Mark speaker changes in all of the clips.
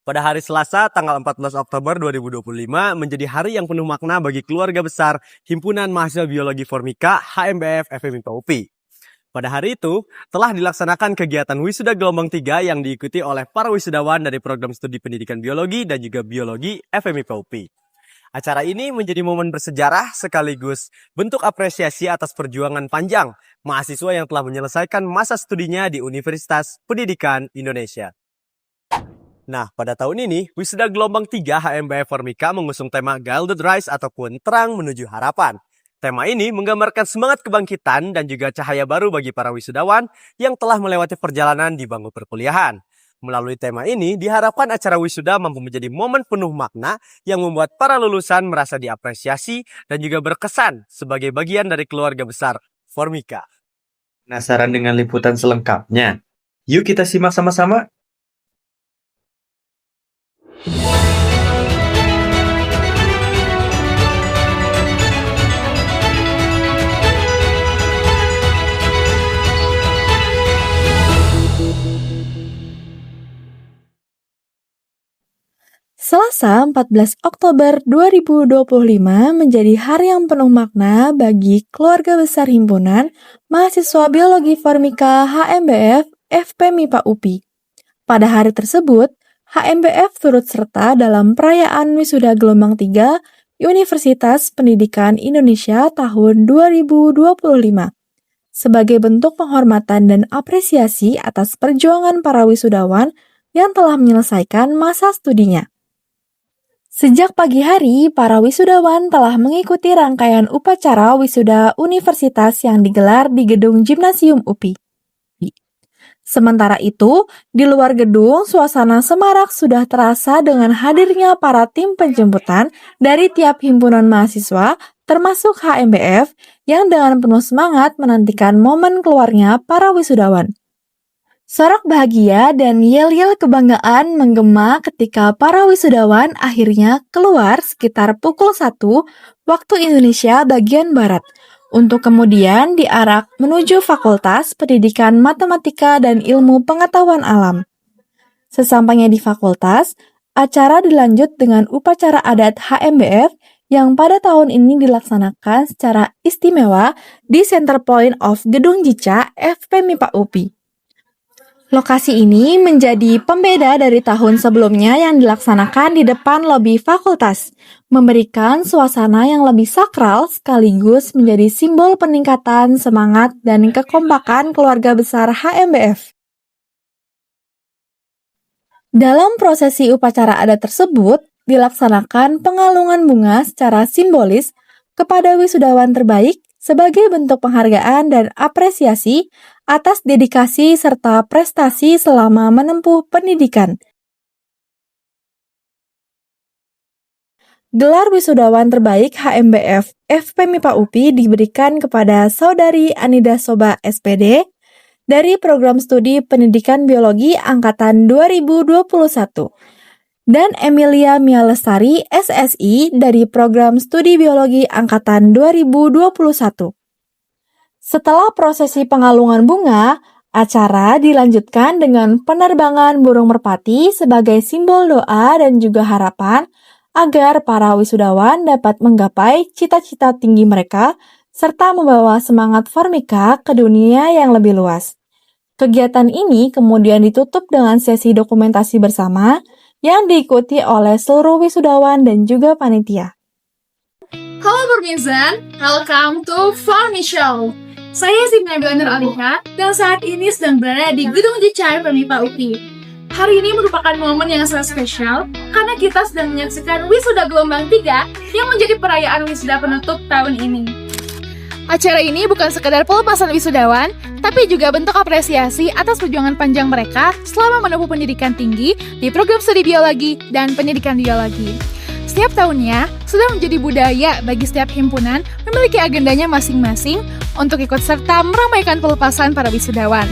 Speaker 1: Pada hari Selasa, tanggal 14 Oktober 2025, menjadi hari yang penuh makna bagi keluarga besar Himpunan Mahasiswa Biologi Formika HMBF FMIPA UPI. Pada hari itu, telah dilaksanakan kegiatan wisuda gelombang 3 yang diikuti oleh para wisudawan dari program studi pendidikan biologi dan juga biologi FMIPA UPI. Acara ini menjadi momen bersejarah sekaligus bentuk apresiasi atas perjuangan panjang mahasiswa yang telah menyelesaikan masa studinya di Universitas Pendidikan Indonesia. Nah, pada tahun ini, wisuda gelombang 3 HMBF Formika mengusung tema Gilded Rise ataupun Terang Menuju Harapan. Tema ini menggambarkan semangat kebangkitan dan juga cahaya baru bagi para wisudawan yang telah melewati perjalanan di bangku perkuliahan. Melalui tema ini, diharapkan acara wisuda mampu menjadi momen penuh makna yang membuat para lulusan merasa diapresiasi dan juga berkesan sebagai bagian dari keluarga besar Formika.
Speaker 2: Penasaran dengan liputan selengkapnya? Yuk kita simak sama-sama.
Speaker 3: Selasa 14 Oktober 2025 menjadi hari yang penuh makna bagi keluarga besar Himpunan Mahasiswa Biologi Formika HMBF FPMIPA UPI. Pada hari tersebut, HMBF turut serta dalam perayaan wisuda gelombang 3 Universitas Pendidikan Indonesia tahun 2025. Sebagai bentuk penghormatan dan apresiasi atas perjuangan para wisudawan yang telah menyelesaikan masa studinya. Sejak pagi hari, para wisudawan telah mengikuti rangkaian upacara wisuda universitas yang digelar di gedung Gimnasium UPI. Sementara itu, di luar gedung, suasana semarak sudah terasa dengan hadirnya para tim penjemputan dari tiap himpunan mahasiswa, termasuk HMBF, yang dengan penuh semangat menantikan momen keluarnya para wisudawan. Sorak bahagia dan yel-yel kebanggaan menggema ketika para wisudawan akhirnya keluar sekitar pukul 1 waktu Indonesia bagian Barat, untuk kemudian diarak menuju Fakultas Pendidikan Matematika dan Ilmu Pengetahuan Alam. Sesampainya di fakultas, acara dilanjut dengan upacara adat HMBF yang pada tahun ini dilaksanakan secara istimewa di Center Point of Gedung Jica FPMIPA UPI. Lokasi ini menjadi pembeda dari tahun sebelumnya yang dilaksanakan di depan lobi fakultas, memberikan suasana yang lebih sakral sekaligus menjadi simbol peningkatan semangat dan kekompakan keluarga besar HMBF. Dalam prosesi upacara adat tersebut, dilaksanakan pengalungan bunga secara simbolis kepada wisudawan terbaik sebagai bentuk penghargaan dan apresiasi atas dedikasi serta prestasi selama menempuh pendidikan. Gelar wisudawan terbaik HMBF FPMIPA UPI diberikan kepada Saudari Anida Soba SPD dari Program Studi Pendidikan Biologi Angkatan 2021 dan Emilia Mialestari SSI dari Program Studi Biologi Angkatan 2021. Setelah prosesi pengalungan bunga, acara dilanjutkan dengan penerbangan burung merpati sebagai simbol doa dan juga harapan agar para wisudawan dapat menggapai cita-cita tinggi mereka serta membawa semangat Formika ke dunia yang lebih luas. Kegiatan ini kemudian ditutup dengan sesi dokumentasi bersama yang diikuti oleh seluruh wisudawan dan juga panitia.
Speaker 4: Halo Burmizan, welcome to Formi Show. Saya Zimna Bilander Aliha dan saat ini sedang berada di Gedung Jica FPMIPA UPI. Hari ini merupakan momen yang sangat spesial karena kita sedang menyaksikan wisuda gelombang 3 yang menjadi perayaan wisuda penutup tahun ini. Acara ini bukan sekedar pelepasan wisudawan, tapi juga bentuk apresiasi atas perjuangan panjang mereka selama menempuh pendidikan tinggi di program studi biologi dan pendidikan biologi. Setiap tahunnya sudah menjadi budaya bagi setiap himpunan memiliki agendanya masing-masing untuk ikut serta meramaikan pelepasan para wisudawan.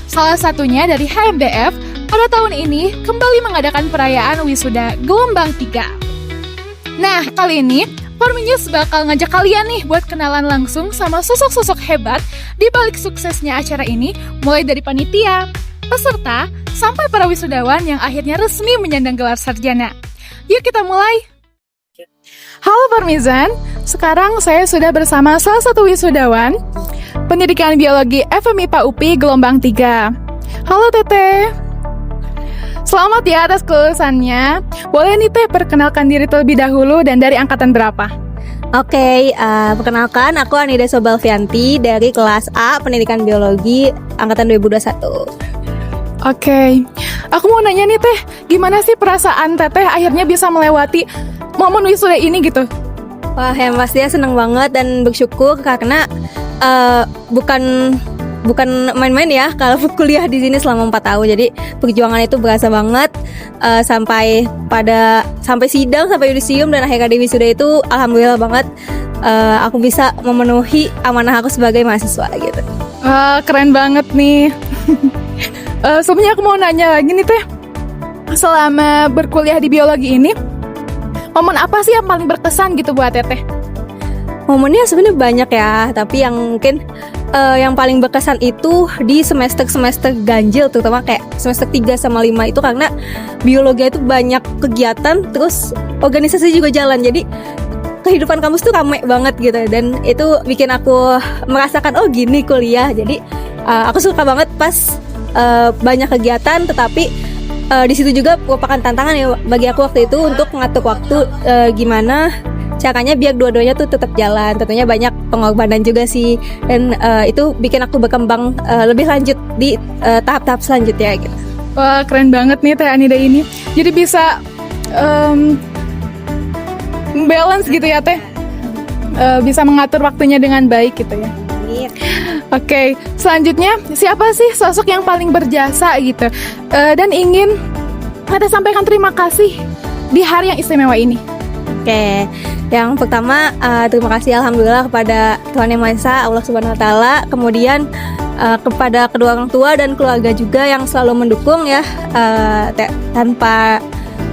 Speaker 4: Salah satunya dari HMBF pada tahun ini kembali mengadakan perayaan wisuda gelombang 3. Nah, kali ini Formi News bakal ngajak kalian nih buat kenalan langsung sama sosok-sosok hebat di balik suksesnya acara ini, mulai dari panitia, peserta, sampai para wisudawan yang akhirnya resmi menyandang gelar sarjana. Yuk kita mulai! Halo Parmizan, sekarang saya sudah bersama salah satu wisudawan Pendidikan Biologi FMIPA UPI gelombang 3. Halo Teteh. Selamat ya atas kelulusannya. Boleh nih Teh perkenalkan diri terlebih dahulu dan dari angkatan berapa?
Speaker 5: Oke, perkenalkan aku Anida Sobalvianti dari kelas A Pendidikan Biologi angkatan 2021.
Speaker 4: Oke, aku mau nanya nih Teh, gimana sih perasaan Teteh akhirnya bisa melewati momen wisuda ini gitu?
Speaker 5: Wah, yang pastinya senang banget dan bersyukur karena bukan main-main ya kalau kuliah di sini selama 4 tahun. Jadi perjuangan itu berasa banget sampai sidang, sampai yudisium dan akhirnya di wisuda itu alhamdulillah banget aku bisa memenuhi amanah aku sebagai mahasiswa gitu.
Speaker 4: Wah, keren banget nih. Sebelumnya aku mau nanya lagi nih Teh, selama berkuliah di biologi ini, momen apa sih yang paling berkesan gitu buat Teteh?
Speaker 5: Momennya sebenarnya banyak ya, tapi yang mungkin yang paling berkesan itu di semester ganjil, terutama kayak semester 3 sama 5 itu karena biologi itu banyak kegiatan, terus organisasi juga jalan, jadi kehidupan kampus tuh rame banget gitu, dan itu bikin aku merasakan oh gini kuliah. Jadi aku suka banget pas banyak kegiatan, tetapi di situ juga merupakan tantangan ya bagi aku waktu itu untuk mengatur waktu gimana caranya biar dua-duanya tuh tetap jalan. Tentunya banyak pengorbanan juga sih, dan itu bikin aku berkembang lebih lanjut di tahap-tahap selanjutnya gitu.
Speaker 4: Wah, keren banget nih Teh Anida ini. Jadi bisa balance gitu ya Teh, bisa mengatur waktunya dengan baik gitu ya. Oke, selanjutnya siapa sih sosok yang paling berjasa gitu dan ingin Teteh sampaikan terima kasih di hari yang istimewa ini?
Speaker 5: Oke, yang pertama terima kasih alhamdulillah kepada Tuhan Yang Maha Esa, Allah Subhanahu Wa Taala. Kemudian kepada kedua orang tua dan keluarga juga yang selalu mendukung ya, tanpa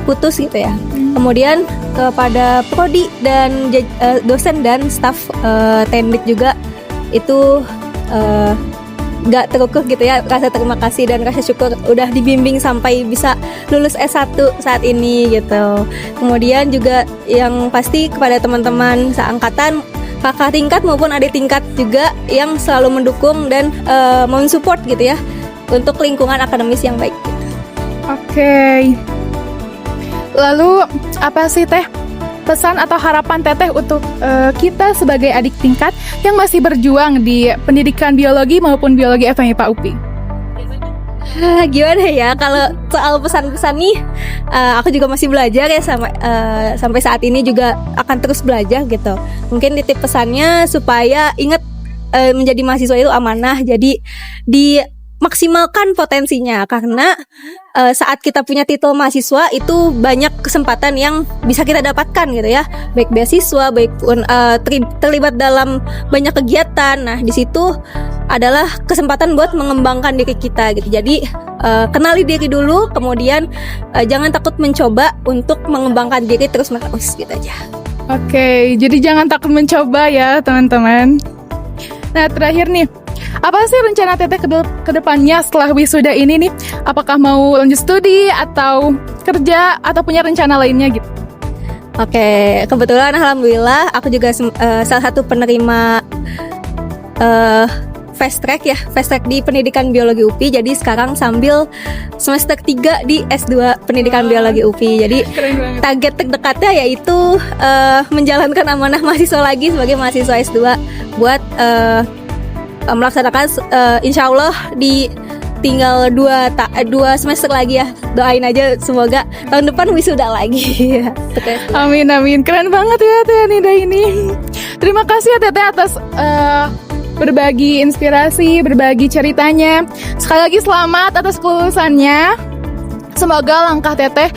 Speaker 5: putus gitu ya. Kemudian kepada prodi dan dosen dan staf teknik juga itu gak terukur gitu ya, rasa terima kasih dan rasa syukur udah dibimbing sampai bisa lulus S1 saat ini gitu. Kemudian juga yang pasti kepada teman-teman seangkatan, kakak tingkat maupun adik tingkat juga yang selalu mendukung dan mensupport gitu ya untuk lingkungan akademis yang baik gitu.
Speaker 4: Oke. Lalu apa sih Teh pesan atau harapan Teteh untuk kita sebagai adik tingkat yang masih berjuang di pendidikan biologi maupun biologi FMIPA UPI?
Speaker 5: Gimana ya kalau soal pesan-pesan nih, aku juga masih belajar ya sampai saat ini juga akan terus belajar gitu. Mungkin titip pesannya supaya ingat menjadi mahasiswa itu amanah, jadi dimaksimalkan potensinya karena saat kita punya titel mahasiswa itu banyak kesempatan yang bisa kita dapatkan gitu ya, baik beasiswa, baik pun terlibat dalam banyak kegiatan. Nah di situ adalah kesempatan buat mengembangkan diri kita gitu. Jadi kenali diri dulu, kemudian jangan takut mencoba untuk mengembangkan diri terus-menerus gitu aja.
Speaker 4: Oke, jadi jangan takut mencoba ya teman-teman. Nah terakhir nih, apa sih rencana Teteh ke depannya setelah wisuda ini nih? Apakah mau lanjut studi atau kerja atau punya rencana lainnya gitu?
Speaker 5: Oke, kebetulan alhamdulillah aku juga salah satu penerima fast track di Pendidikan Biologi UPI. Jadi sekarang sambil semester 3 di S2 Pendidikan Biologi UPI. Jadi target terdekatnya yaitu menjalankan amanah mahasiswa lagi sebagai mahasiswa S2 buat melaksanakan insya Allah di tinggal 2 semester lagi ya. Doain aja semoga tahun depan wisuda lagi.
Speaker 4: Amin amin, keren banget ya Teh Anida ini. Terima kasih ya Teteh atas berbagi inspirasi, berbagi ceritanya. Sekali lagi selamat atas kelulusannya. Semoga langkah Teteh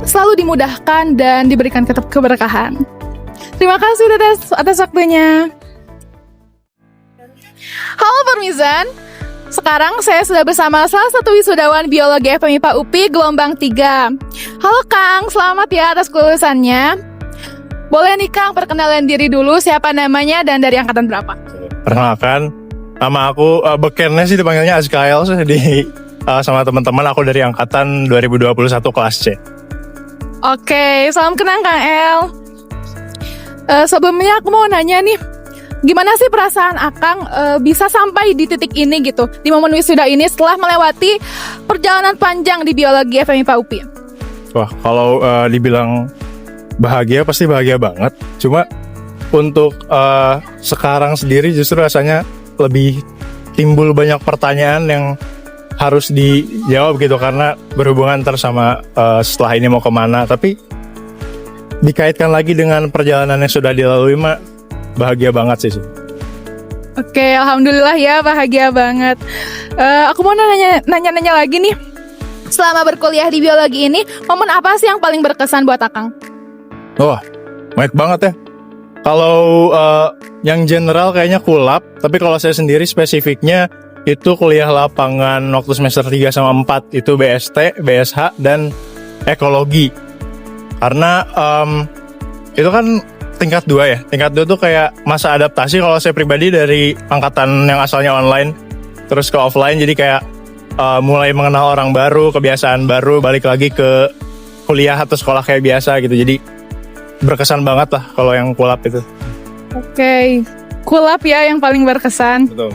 Speaker 4: selalu dimudahkan dan diberikan keberkahan. Terima kasih Teteh atas waktunya. Halo Parmizan, sekarang saya sudah bersama salah satu wisudawan biologi FMIPA UPI gelombang 3. Halo Kang, selamat ya atas kelulusannya. Boleh nih Kang perkenalan diri dulu, siapa namanya dan dari angkatan berapa?
Speaker 6: Perkenalkan, nama aku bekennya sih dipanggilnya Azkael di sama teman-teman aku dari angkatan 2021 kelas C.
Speaker 4: Oke, salam kenal Kang El. Sebelumnya aku mau nanya nih, gimana sih perasaan Akang bisa sampai di titik ini gitu, di momen wisuda ini setelah melewati perjalanan panjang di biologi FMIPA UPI?
Speaker 6: Wah, kalau dibilang bahagia pasti bahagia banget. Cuma untuk sekarang sendiri justru rasanya lebih timbul banyak pertanyaan yang harus dijawab gitu, karena berhubungan sama setelah ini mau kemana. Tapi dikaitkan lagi dengan perjalanan yang sudah dilalui mah bahagia banget sih.
Speaker 4: Oke, alhamdulillah ya, bahagia banget. Aku mau nanya lagi nih, selama berkuliah di biologi ini, momen apa sih yang paling berkesan buat Akang?
Speaker 6: Wah, banyak banget ya. Kalau yang general kayaknya kulap, tapi kalau saya sendiri spesifiknya itu kuliah lapangan waktu semester 3 sama 4, itu BST, BSH, dan ekologi. Karena itu kan tingkat 2 ya. Tingkat 2 tuh kayak masa adaptasi kalau saya pribadi dari angkatan yang asalnya online terus ke offline, jadi kayak mulai mengenal orang baru, kebiasaan baru, balik lagi ke kuliah atau sekolah kayak biasa gitu. Jadi berkesan banget lah kalau yang kulap itu.
Speaker 4: Oke, kulap ya yang paling berkesan.
Speaker 6: Betul.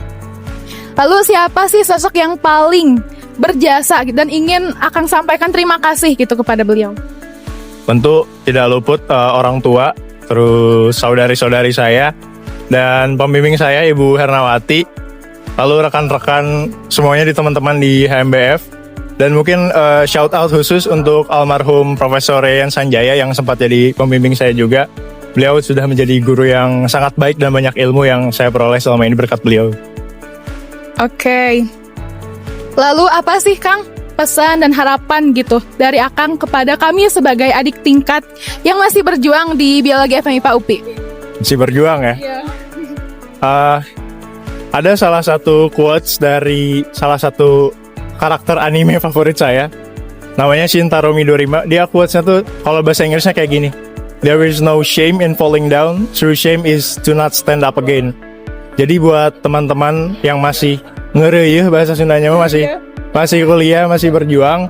Speaker 4: Lalu siapa sih sosok yang paling berjasa dan ingin Akang sampaikan terima kasih gitu kepada beliau?
Speaker 6: Tentu tidak luput orang tua, terus saudari-saudari saya, dan pembimbing saya Ibu Hernawati, lalu rekan-rekan semuanya di teman-teman di HMBF, dan mungkin shout out khusus untuk almarhum Profesor Reyan Sanjaya yang sempat jadi pembimbing saya juga. Beliau sudah menjadi guru yang sangat baik dan banyak ilmu yang saya peroleh selama ini berkat beliau.
Speaker 4: Oke. Lalu apa sih Kang pesan dan harapan gitu dari Akang kepada kami sebagai adik tingkat yang masih berjuang di biologi FMIPA UPI?
Speaker 6: Masih berjuang ya?
Speaker 4: Iya.
Speaker 6: Ada salah satu quotes dari salah satu karakter anime favorit saya, namanya Shintaro Midorima. Dia quotesnya tuh kalau bahasa Inggrisnya kayak gini: "There is no shame in falling down, true shame is to not stand up again." Jadi buat teman-teman yang masih ngereyeh, bahasa Sundanya masih kuliah, masih berjuang,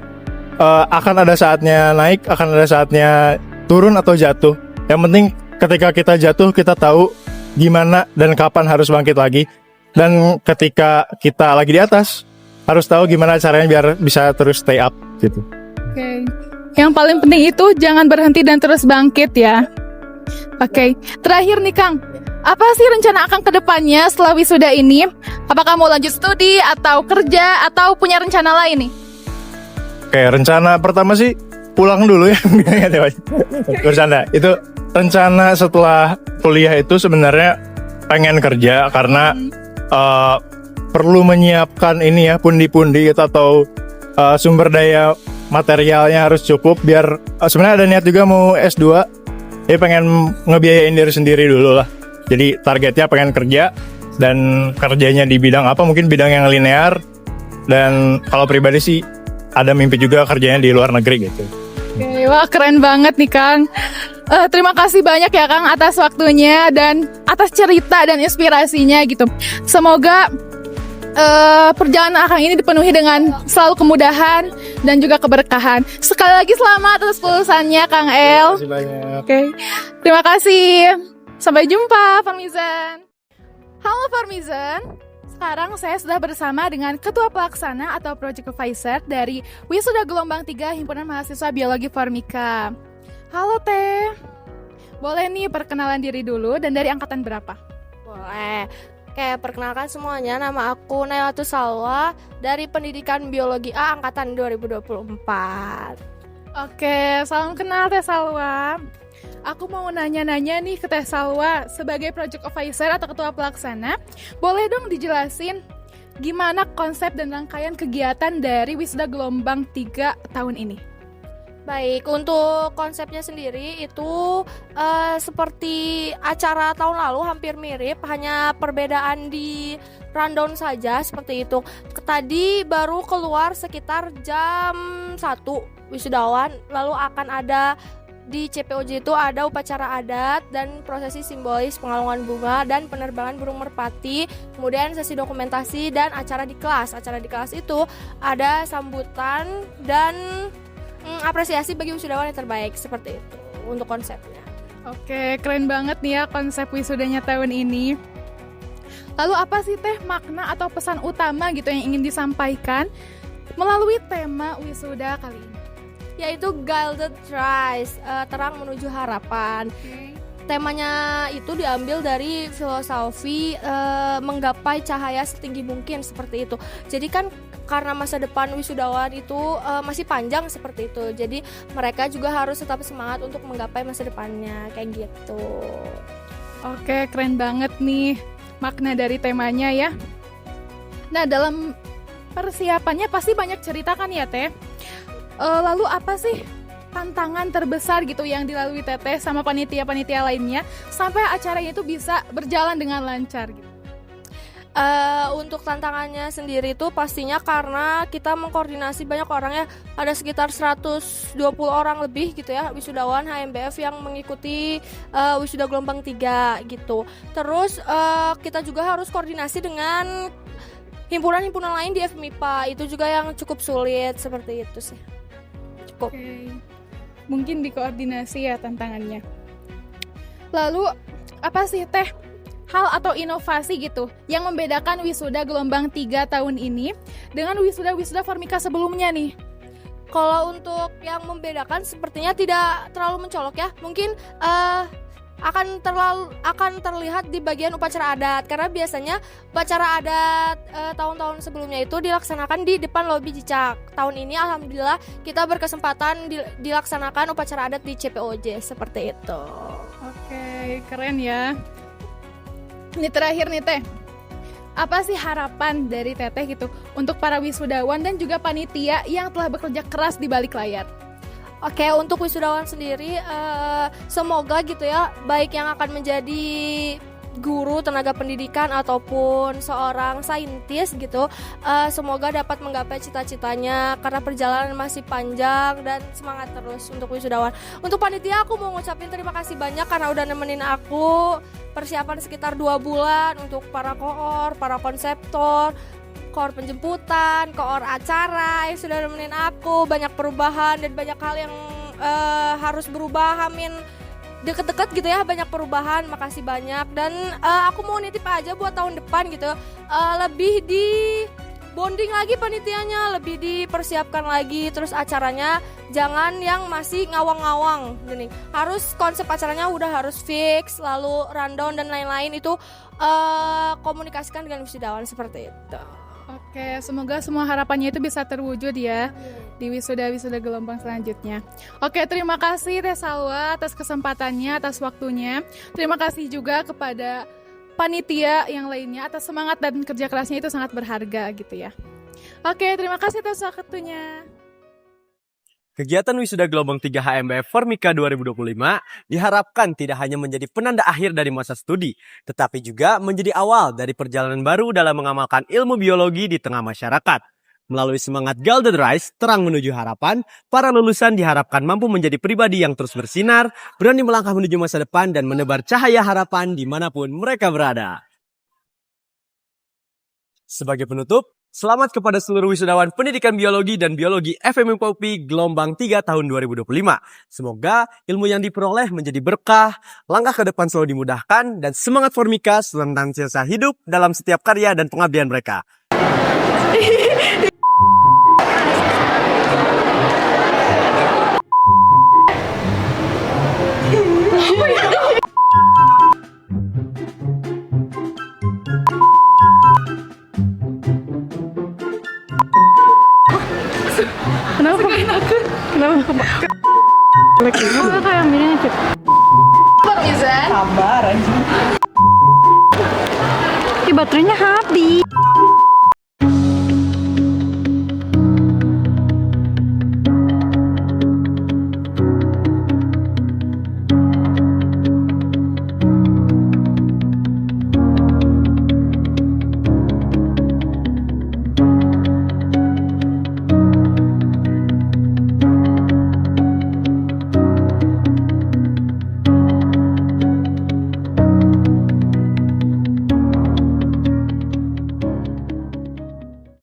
Speaker 6: akan ada saatnya naik, akan ada saatnya turun atau jatuh. Yang penting ketika kita jatuh, kita tahu gimana dan kapan harus bangkit lagi. Dan ketika kita lagi di atas, harus tahu gimana caranya biar bisa terus stay up gitu.
Speaker 4: Oke. Yang paling penting itu jangan berhenti dan terus bangkit ya. Oke. Terakhir nih Kang, apa sih rencana Akang ke depannya setelah wisuda ini? Apakah mau lanjut studi atau kerja atau punya rencana lain nih?
Speaker 6: Oke, rencana pertama sih pulang dulu ya. Bercanda. Itu rencana setelah kuliah itu sebenarnya pengen kerja, karena perlu menyiapkan ini ya, pundi-pundi gitu, atau sumber daya materialnya harus cukup biar sebenarnya ada niat juga mau S2. Jadi pengen ngebiayain diri sendiri dulu lah. Jadi targetnya pengen kerja, dan kerjanya di bidang apa, mungkin bidang yang linear, dan kalau pribadi sih ada mimpi juga kerjanya di luar negeri gitu.
Speaker 4: Oke, wah keren banget nih Kang. Terima kasih banyak ya Kang atas waktunya dan atas cerita dan inspirasinya gitu. Semoga perjalanan Akang ini dipenuhi dengan selalu kemudahan dan juga keberkahan. Sekali lagi selamat atas kelulusannya Kang El.
Speaker 6: Terima kasih banyak.
Speaker 4: Oke, terima kasih. Sampai jumpa, Farmizan. Halo Farmizan. Sekarang saya sudah bersama dengan Ketua Pelaksana atau Project Advisor dari Wisuda Gelombang 3 Himpunan Mahasiswa Biologi Formika. Halo Teh. Boleh nih perkenalan diri dulu dan dari angkatan berapa?
Speaker 7: Boleh. Oke, perkenalkan semuanya, nama aku Nailatus Salwa dari Pendidikan Biologi A Angkatan 2024.
Speaker 4: Oke, salam kenal Teh Salwa. Aku mau nanya-nanya nih ke Teh Salwa sebagai Project Officer atau Ketua Pelaksana. Boleh dong dijelasin gimana konsep dan rangkaian kegiatan dari Wisuda Gelombang 3 tahun ini?
Speaker 7: Baik, untuk konsepnya sendiri itu seperti acara tahun lalu hampir mirip, hanya perbedaan di rundown saja seperti itu. Tadi baru keluar sekitar jam 1 wisudawan, lalu akan ada di CPOJ itu ada upacara adat dan prosesi simbolis pengalungan bunga dan penerbangan burung merpati, kemudian sesi dokumentasi dan acara di kelas. Acara di kelas itu ada sambutan dan apresiasi bagi wisudawan yang terbaik, seperti itu untuk konsepnya.
Speaker 4: Oke, keren banget nih ya konsep wisudanya tahun ini. Lalu apa sih Teh makna atau pesan utama gitu yang ingin disampaikan melalui tema wisuda kali ini?
Speaker 7: Yaitu Guided Rise, terang menuju harapan. Temanya itu diambil dari filosofi menggapai cahaya setinggi mungkin, seperti itu. Jadi kan karena masa depan wisudawan itu masih panjang seperti itu. Jadi mereka juga harus tetap semangat untuk menggapai masa depannya, kayak gitu.
Speaker 4: Oke, keren banget nih makna dari temanya ya. Nah, dalam persiapannya pasti banyak cerita kan ya Teh? Lalu apa sih tantangan terbesar gitu yang dilalui Teteh sama panitia-panitia lainnya sampai acaranya itu bisa berjalan dengan lancar gitu?
Speaker 7: Untuk tantangannya sendiri itu pastinya karena kita mengkoordinasi banyak orang ya, ada sekitar 120 orang lebih gitu ya wisudawan HMBF yang mengikuti wisuda gelombang 3 gitu. Terus kita juga harus koordinasi dengan himpunan-himpunan lain di FMIPA, itu juga yang cukup sulit, seperti itu sih. Cukup.
Speaker 4: Oke. Mungkin dikoordinasi ya tantangannya. Lalu apa sih Teh hal atau inovasi gitu yang membedakan wisuda gelombang 3 tahun ini dengan wisuda-wisuda Formika sebelumnya nih?
Speaker 7: Kalau untuk yang membedakan sepertinya tidak terlalu mencolok ya. Mungkin akan terlihat di bagian upacara adat, karena biasanya upacara adat tahun-tahun sebelumnya itu dilaksanakan di depan lobi Cicak. Tahun ini alhamdulillah kita berkesempatan dilaksanakan upacara adat di CPOJ, seperti itu.
Speaker 4: Oke, keren ya. Ini terakhir nih Teh, apa sih harapan dari Teteh gitu untuk para wisudawan dan juga panitia yang telah bekerja keras di balik layar?
Speaker 7: Oke, untuk wisudawan sendiri semoga gitu ya, baik yang akan menjadi guru, tenaga pendidikan ataupun seorang saintis gitu, semoga dapat menggapai cita-citanya karena perjalanan masih panjang, dan semangat terus untuk wisudawan. Untuk panitia aku mau ngucapin terima kasih banyak karena udah nemenin aku persiapan sekitar 2 bulan untuk para koor, para konseptor, koor penjemputan, koor acara yang sudah nemenin aku. Banyak perubahan dan banyak hal yang harus berubah, deket-deket gitu ya, banyak perubahan. Makasih banyak. Dan aku mau nitip aja buat tahun depan gitu, lebih di bonding lagi panitianya, lebih dipersiapkan lagi. Terus acaranya jangan yang masih ngawang-ngawang gini, harus konsep acaranya udah harus fix, lalu rundown dan lain-lain itu komunikasikan dengan wisudawan, seperti itu.
Speaker 4: Oke, semoga semua harapannya itu bisa terwujud ya di wisuda-wisuda gelombang selanjutnya. Oke, terima kasih Teh Salwa atas kesempatannya, atas waktunya. Terima kasih juga kepada panitia yang lainnya atas semangat dan kerja kerasnya, itu sangat berharga gitu ya. Oke, terima kasih atas waktunya.
Speaker 1: Kegiatan wisuda gelombang 3 HMBF Formika 2025 diharapkan tidak hanya menjadi penanda akhir dari masa studi, tetapi juga menjadi awal dari perjalanan baru dalam mengamalkan ilmu biologi di tengah masyarakat. Melalui semangat Guided Rise, terang menuju harapan, para lulusan diharapkan mampu menjadi pribadi yang terus bersinar, berani melangkah menuju masa depan, dan menebar cahaya harapan dimanapun mereka berada. Sebagai penutup, selamat kepada seluruh wisudawan pendidikan biologi dan biologi FMIPA UPI gelombang 3 tahun 2025. Semoga ilmu yang diperoleh menjadi berkah, langkah ke depan selalu dimudahkan, dan semangat Formika senantiasa hidup dalam setiap karya dan pengabdian mereka.
Speaker 5: Baterainya habis.